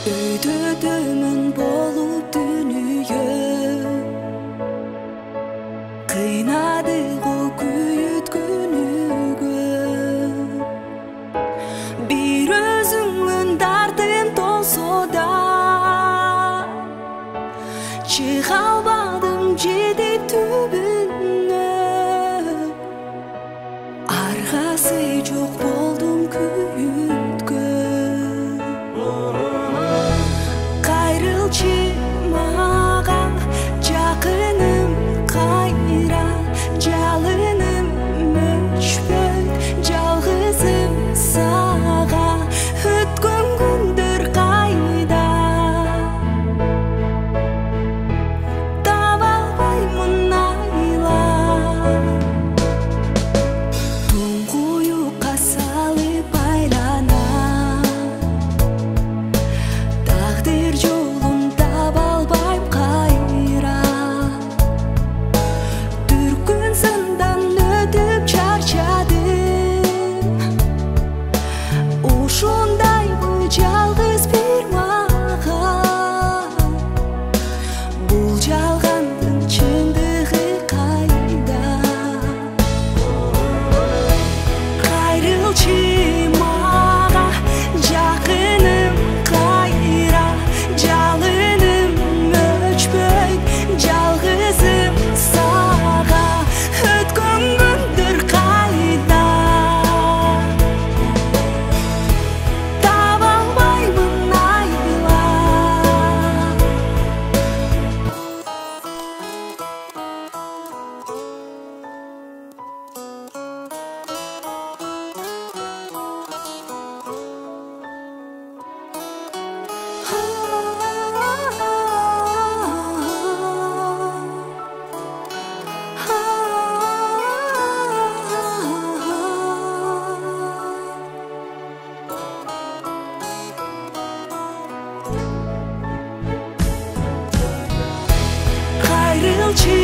Өйдөдүмүн болуп дүнүйө кыйнады го күйүт күнүгө бир өзүңүн дартым толсо да чыга албадым жетип түбүнө аргасы жок болдум күйүткө кайрылчы мага жакыным кайра жалыным өчпөй жалгызым сага өткөн күндөр кайда таба албаймын айлап туңгуюкка салып айланам тагдыр жолун таба албайм кайра дүркүн сындан өтүп чарчадым ушундайбы жалгыз бир мага бул жалгандын чындыгы кайда кайрылчы мага жакыным кайра жалыным өчпөй жалгызым сага өткөн күндөр кайда таба албаймын айлап кайрылчы